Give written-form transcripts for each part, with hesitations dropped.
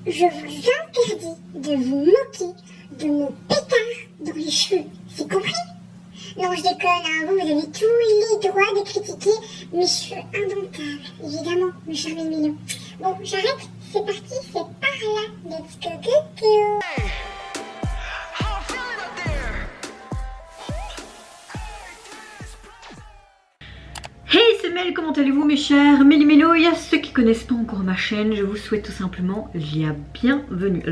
je vous interdis de vous moquer de mon pétard dans les cheveux. C'est compris? Non, je déconne, hein. Vous avez tous les droits de critiquer mes cheveux indomptables, évidemment, mes cher Milo. Bon, j'arrête, c'est parti, c'est par là. Let's go, go, go. Hey, c'est Mel, comment allez-vous mes chers Méli-Mélo? Il y a ceux qui connaissent pas encore ma chaîne, je vous souhaite tout simplement la bienvenue.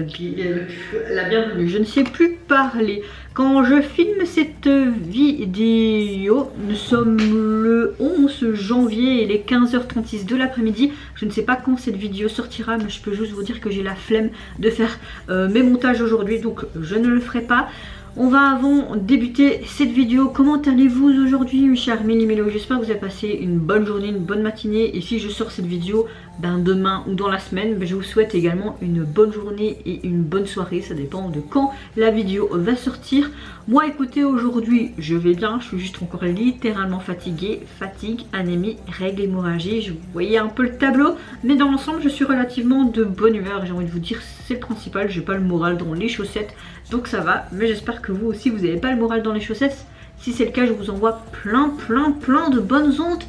La bienvenue, je ne sais plus parler. Quand je filme cette vidéo, nous sommes le 11 janvier, il est 15h36 de l'après-midi. Je ne sais pas quand cette vidéo sortira, mais je peux juste vous dire que j'ai la flemme de faire mes montages aujourd'hui, donc je ne le ferai pas. On va avant débuter cette vidéo. Comment allez-vous aujourd'hui, mes chers Méli-Mélo? J'espère que vous avez passé une bonne journée, une bonne matinée. Et si je sors cette vidéo demain ou dans la semaine, je vous souhaite également une bonne journée et une bonne soirée. Ça dépend de quand la vidéo va sortir. Moi, écoutez, aujourd'hui, je vais bien. Je suis juste encore littéralement fatiguée. Fatigue, anémie, règles, hémorragie. Vous voyez un peu le tableau. Mais dans l'ensemble, je suis relativement de bonne humeur. J'ai envie de vous dire, c'est le principal. J'ai pas le moral dans les chaussettes. Donc ça va. Mais j'espère que vous aussi, vous n'avez pas le moral dans les chaussettes. Si c'est le cas, je vous envoie plein de bonnes ondes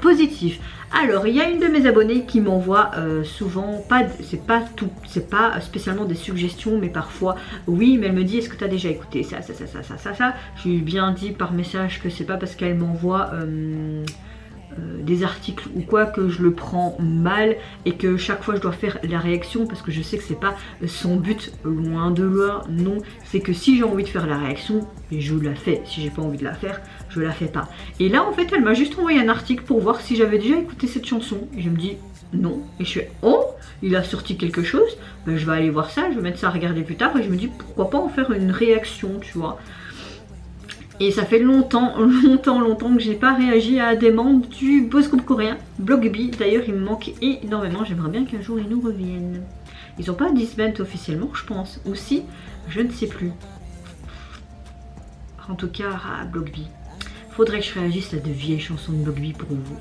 positives. Alors, il y a une de mes abonnées qui m'envoie souvent, c'est pas spécialement des suggestions, mais parfois, oui, mais elle me dit, est-ce que tu as déjà écouté ça. Je lui ai bien dit par message que c'est pas parce qu'elle m'envoie des articles ou quoi que je le prends mal et que chaque fois je dois faire la réaction, parce que je sais que c'est pas son but, loin de là, non, c'est que si j'ai envie de faire la réaction, je la fais. Si j'ai pas envie de la faire, je la fais pas. Et là en fait elle m'a juste envoyé un article pour voir si j'avais déjà écouté cette chanson et je me dis non, et je fais oh, il a sorti quelque chose, je vais aller voir ça, je vais mettre ça à regarder plus tard et je me dis pourquoi pas en faire une réaction, tu vois. Et ça fait longtemps que j'ai pas réagi à des membres du boss groupe coréen, Blogby. D'ailleurs, il me manque énormément. J'aimerais bien qu'un jour ils nous reviennent. Ils ont pas disband officiellement, je pense. Ou si, je ne sais plus. En tout cas, Blogby. Faudrait que je réagisse à de vieilles chansons de Blogby pour vous.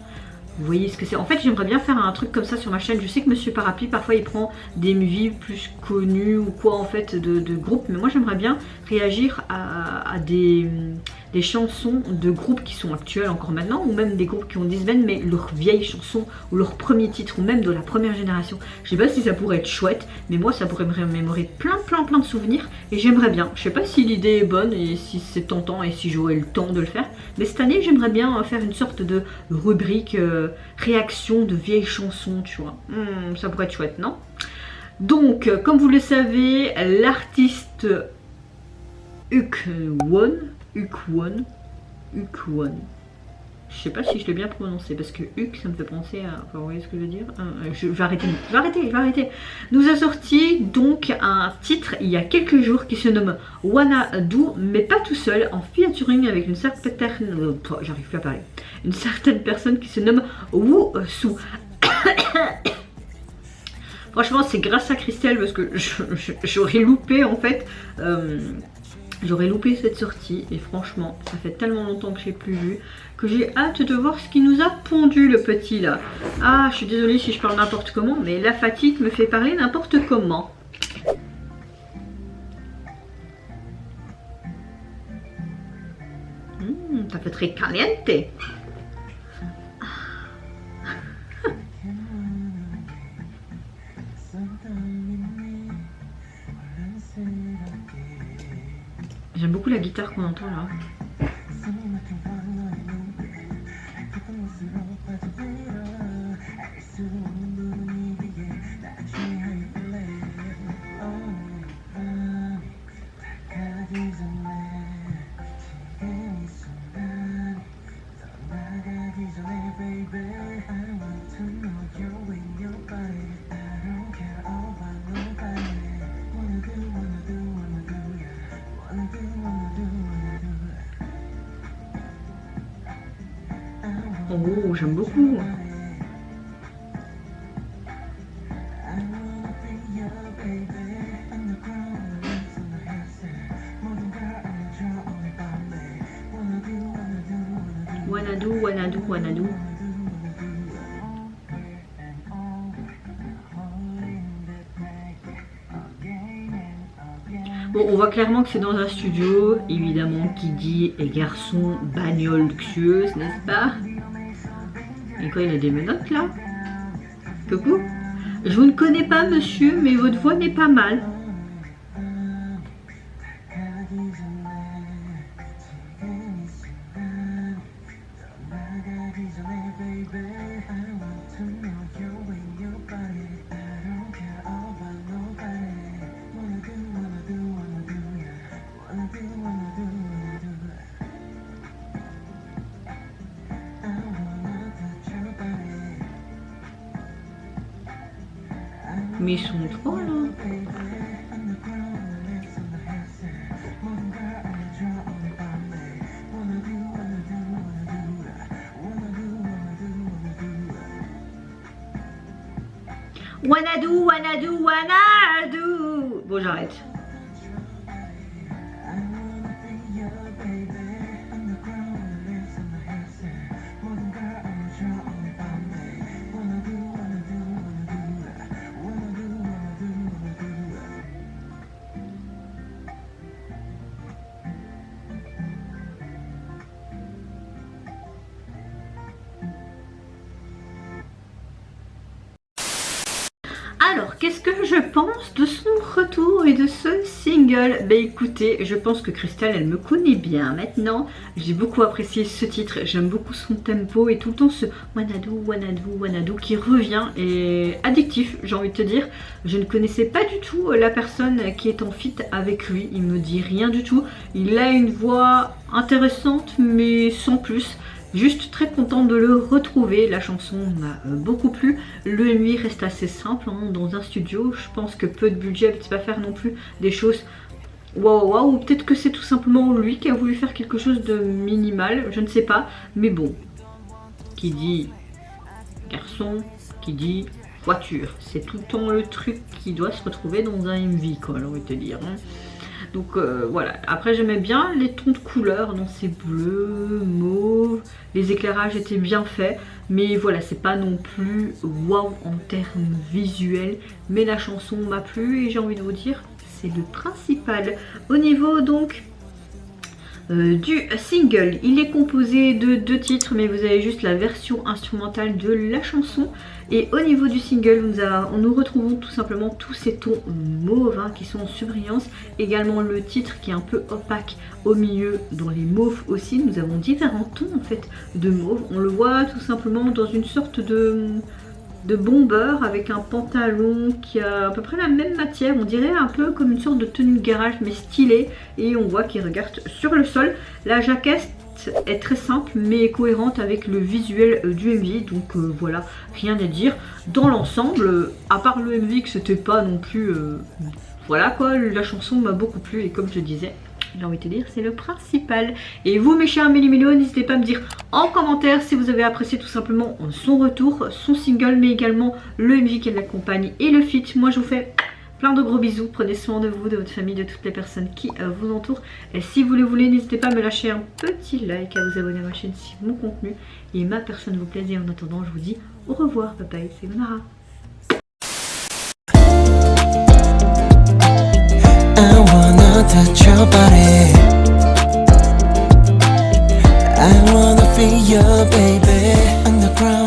Vous voyez ce que c'est. En fait, j'aimerais bien faire un truc comme ça sur ma chaîne. Je sais que Monsieur Parapluie, parfois, il prend des musiques plus connues ou quoi, en fait, de groupes. Mais moi, j'aimerais bien réagir à des chansons de groupes qui sont actuels encore maintenant, ou même des groupes qui ont disband, mais leurs vieilles chansons, ou leurs premiers titres, ou même de la première génération. Je sais pas si ça pourrait être chouette, mais moi, ça pourrait me remémorer plein de souvenirs. Et j'aimerais bien. Je sais pas si l'idée est bonne, et si c'est tentant, et si j'aurai le temps de le faire. Mais cette année, j'aimerais bien faire une sorte de rubrique réaction de vieilles chansons, tu vois. Ça pourrait être chouette, non? Donc, comme vous le savez, l'artiste Ukwon, je sais pas si je l'ai bien prononcé, parce que Uk, ça me fait penser à... Enfin, vous voyez ce que je veux dire? Je vais arrêter. Nous a sorti donc un titre il y a quelques jours qui se nomme Wanna-Do, mais pas tout seul, en featuring avec une certaine personne... J'arrive plus à parler. Une certaine personne qui se nomme Woo-Soo. Franchement, c'est grâce à Christelle, parce que j'aurais loupé en fait... J'aurais loupé cette sortie et franchement, ça fait tellement longtemps que je l'ai plus vu que j'ai hâte de voir ce qui nous a pondu le petit là. Ah, je suis désolée si je parle n'importe comment, mais la fatigue me fait parler n'importe comment. Ça fait très caliente. J'aime beaucoup la guitare qu'on entend là. Oh, j'aime beaucoup. Wanna-Do. Bon, on voit clairement que c'est dans un studio, évidemment, qui dit garçon, bagnole luxueuse, n'est-ce pas? Et quoi, il a des menottes là? Coucou? Je vous ne connais pas, monsieur, mais votre voix n'est pas mal. Mais ils sont trop là. Wanadou, wanadou, wanadou. Bon, j'arrête. Alors, qu'est-ce que je pense de son retour et de ce single? Ben écoutez, je pense que Christelle, elle me connaît bien maintenant. J'ai beaucoup apprécié ce titre, j'aime beaucoup son tempo et tout le temps ce wanadou, wanadou, wanadou qui revient et addictif, j'ai envie de te dire. Je ne connaissais pas du tout la personne qui est en feat avec lui, il me dit rien du tout. Il a une voix intéressante mais sans plus. Juste très contente de le retrouver, la chanson m'a beaucoup plu. Le MV reste assez simple hein, dans un studio, je pense que peu de budget, c'est pas faire non plus des choses waouh waouh, ou peut-être que c'est tout simplement lui qui a voulu faire quelque chose de minimal, je ne sais pas, mais bon, qui dit garçon, qui dit voiture, c'est tout le temps le truc qui doit se retrouver dans un MV quoi, j'ai envie de te dire. Hein. Donc voilà, après j'aimais bien les tons de couleurs, donc c'est bleu, mauve, les éclairages étaient bien faits, mais voilà, c'est pas non plus waouh en termes visuels, mais la chanson m'a plu et j'ai envie de vous dire, c'est le principal. Au niveau donc du single, il est composé de 2 titres, mais vous avez juste la version instrumentale de la chanson. Et au niveau du single, nous retrouvons tout simplement tous ces tons mauves hein, qui sont en surbrillance. Également le titre qui est un peu opaque au milieu, dans les mauves aussi. Nous avons différents tons en fait de mauve. On le voit tout simplement dans une sorte de bomber avec un pantalon qui a à peu près la même matière. On dirait un peu comme une sorte de tenue de garage mais stylée. Et on voit qu'il regarde sur le sol. La jaquette est très simple mais cohérente avec le visuel du MV, donc voilà, rien à dire dans l'ensemble, à part le MV que c'était pas non plus voilà quoi, la chanson m'a beaucoup plu et comme je disais, j'ai envie de te dire, c'est le principal. Et vous mes chers méli-mélos, n'hésitez pas à me dire en commentaire si vous avez apprécié tout simplement son retour, son single, mais également le MV qui l'accompagne et le feat. Moi je vous fais plein de gros bisous, prenez soin de vous, de votre famille, de toutes les personnes qui vous entourent. Et si vous le voulez, n'hésitez pas à me lâcher un petit like, à vous abonner à ma chaîne si mon contenu et ma personne vous plaise. Et en attendant, je vous dis au revoir, bye bye, c'est Gonara. I wanna touch your body. I wanna feel your baby underground.